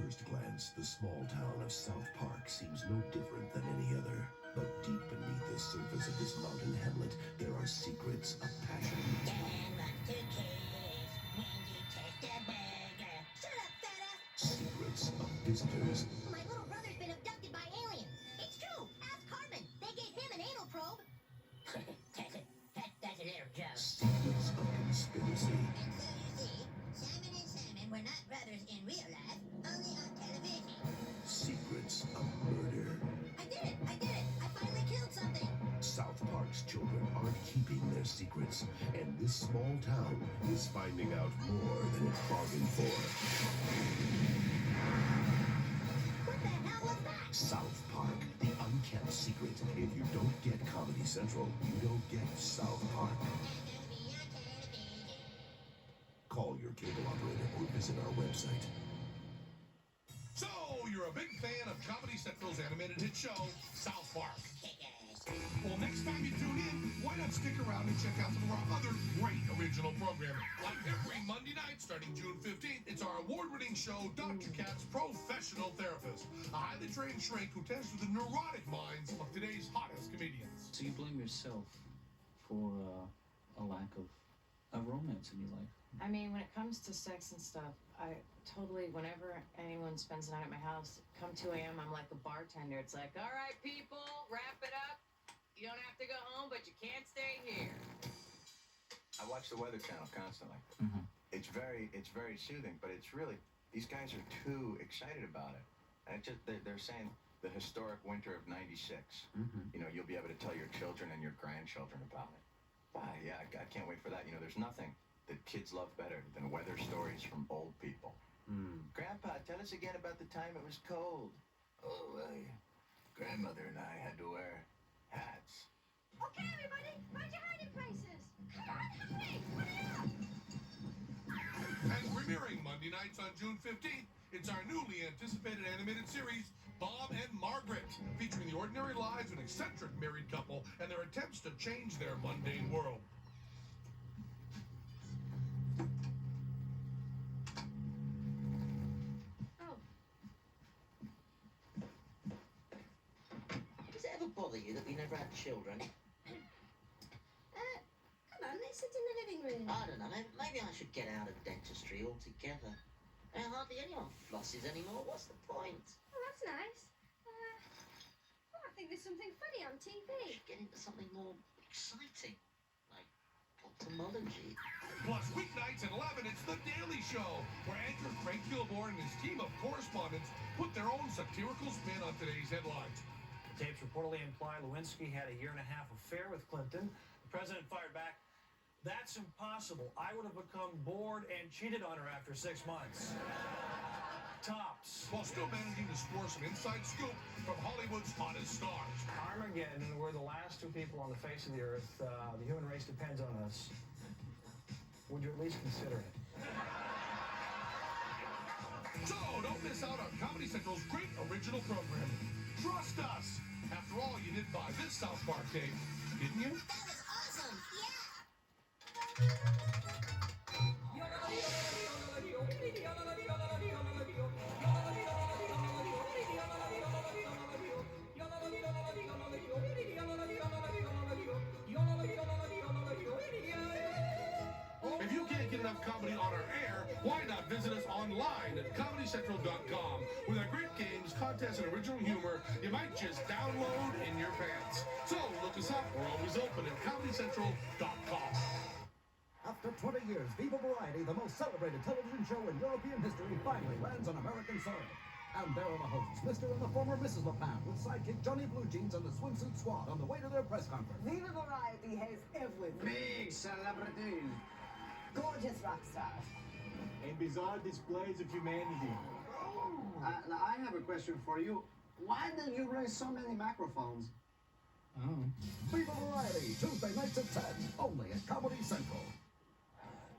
first glance, the small town of South Park seems no different than any other. But deep beneath the surface of this mountain hamlet, there are secrets of passion. Shut up, fella! Secrets of visitors. My little brother's been abducted by aliens. It's true. Ask Carmen. They gave him an anal probe. That's a little joke. Secrets of conspiracy. And so you see, Simon and Simon were not brothers in real life, only on television. Secrets of murder. I did it! I finally killed something! South Park's children aren't keeping their secrets, and this small town is finding out more than it bargained for. What the hell was that? South Park, the unkept secret. If you don't get Comedy Central, you don't get South Park. Call your cable operator or visit our website. So, you're a big fan of Comedy Central's animated hit show, South Park. Well, next time you tune in, why not stick around and check out some of our other great original programming? Like every Monday night starting June 15th, it's our award-winning show, Dr. Kat's Professional Therapist, a highly trained shrink who tends to the neurotic minds of today's hottest comedians. So you blame yourself for a lack of romance in your life? I mean, when it comes to sex and stuff, I totally, whenever anyone spends the night at my house, come 2 a.m., I'm like a bartender. It's like, all right, people, wrap it up. You don't have to go home, but you can't stay here. I watch the Weather Channel constantly. Mm-hmm. It's very soothing, but it's really, these guys are too excited about it. And it just, they're saying the historic winter of '96. Mm-hmm. You know, you'll be able to tell your children and your grandchildren about it. Yeah, I can't wait for that. You know, there's nothing that kids love better than weather stories from old people. Grandpa, tell us again about the time it was cold. Oh, well, grandmother and I had to wear hats. Okay, everybody, find your hiding places. Come on, hurry! Hurry up! And premiering Monday nights on June 15th, it's our newly anticipated animated series, Bob and Margaret, featuring the ordinary lives of an eccentric married couple and their attempts to change their mundane world. Does it ever bother you that we never had children? Come on, let's sit in the living room. I don't know, maybe I should get out of dentistry altogether. Hardly anyone flosses anymore. What's the point? Oh, that's nice. I think there's something funny on TV. We should get into something more exciting, like ophthalmology. Plus, weeknights at 11, it's The Daily Show, where anchor Frank Kilborn and his team of correspondents put their own satirical spin on today's headlines. The tapes reportedly imply Lewinsky had a year-and-a-half affair with Clinton. The president fired back, "That's impossible. I would have become bored and cheated on her after 6 months." Tops. While still managing to score some inside scoop from Hollywood's hottest stars. Armageddon, we're the last 2 people on the face of the earth. The human race depends on us. Would you at least consider it? So, don't miss out on Comedy Central's great original programming. Trust us! After all, you did buy this South Park tape, didn't you? That was awesome! Yeah! If you can't get enough comedy on our air, why not visit us online at ComedyCentral.com? With our great games, contests, and original humor, you might just download in your pants. So look us up. We're always open at ComedyCentral.com. After 20 years, Viva Variety, the most celebrated television show in European history, finally lands on American soil. And there are the hosts, Mr. and the former Mrs. LaPound, with sidekick Johnny Blue Jeans and the swimsuit squad on the way to their press conference. Viva Variety has everything. Big celebrities. Gorgeous rock stars. And bizarre displays of humanity. Now I have a question for you. Why did you raise so many microphones? Viva Variety, Tuesday nights at 10, only at Comedy Central.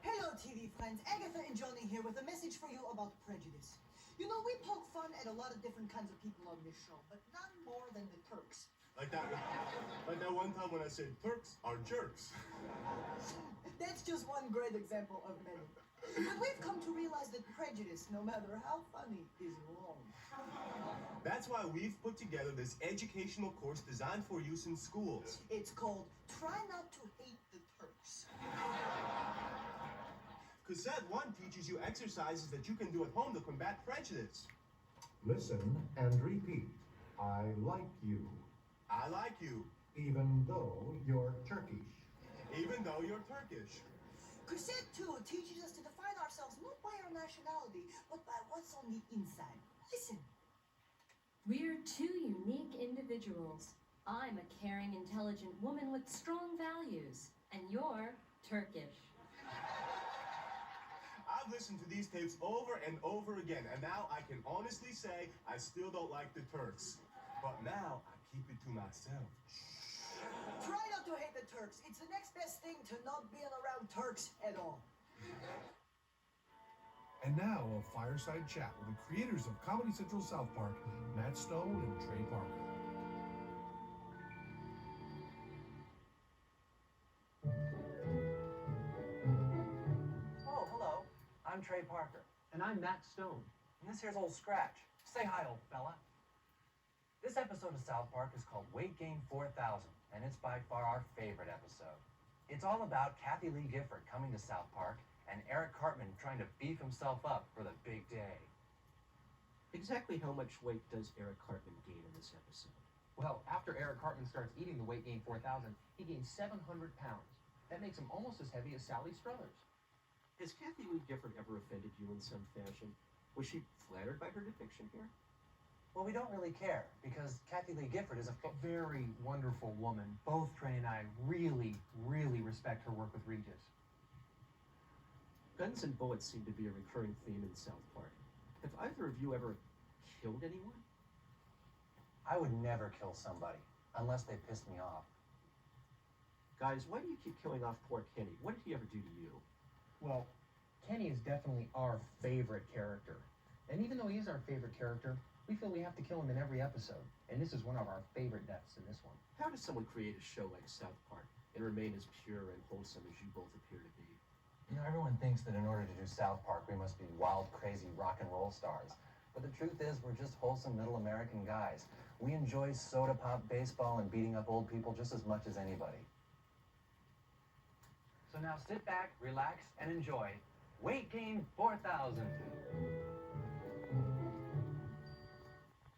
Hello, TV friends. Agatha and Johnny here with a message for you about prejudice. You know, we poke fun at a lot of different kinds of people on this show, but none more than the Turks. Like that one time when I said Turks are jerks. That's just one great example of many. But we've come to realize that prejudice, no matter how funny, is wrong. That's why we've put together this educational course designed for use in schools. It's called Try Not to Hate the Turks. Cassette 1 teaches you exercises that you can do at home to combat prejudice. Listen and repeat. I like you, I like you, even though you're Turkish. even though you're Turkish. Cassette 2 teaches us to define ourselves not by our nationality, but by what's on the inside. Listen. We're two unique individuals. I'm a caring, intelligent woman with strong values, and you're Turkish. I've listened to these tapes over and over again, and now I can honestly say I still don't like the Turks. But now I keep it to myself. Try not to hate the Turks. It's the next best thing to not being around Turks at all. And now a fireside chat with the creators of Comedy Central South Park, Matt Stone and Trey Parker. Oh, hello. I'm Trey Parker. And I'm Matt Stone. And this here's Old Scratch. Say hi, old fella. This episode of South Park is called Weight Gain 4000, and it's by far our favorite episode. It's all about Kathy Lee Gifford coming to South Park and Eric Cartman trying to beef himself up for the big day. Exactly how much weight does Eric Cartman gain in this episode? Well, after Eric Cartman starts eating the Weight Gain 4000, he gains 700 pounds. That makes him almost as heavy as Sally Struthers. Has Kathy Lee Gifford ever offended you in some fashion? Was she flattered by her depiction here? Well, we don't really care, because Kathy Lee Gifford is a very wonderful woman. Both Trey and I really, really respect her work with Regis. Guns and bullets seem to be a recurring theme in South Park. Have either of you ever killed anyone? I would never kill somebody, unless they pissed me off. Guys, why do you keep killing off poor Kenny? What did he ever do to you? Well, Kenny is definitely our favorite character. And even though he is our favorite character, we feel we have to kill him in every episode. And this is one of our favorite deaths in this one. How does someone create a show like South Park and remain as pure and wholesome as you both appear to be? You know, everyone thinks that in order to do South Park, we must be wild, crazy rock and roll stars. But the truth is, we're just wholesome middle American guys. We enjoy soda pop, baseball, and beating up old people just as much as anybody. So now sit back, relax, and enjoy Weight Gain 4000.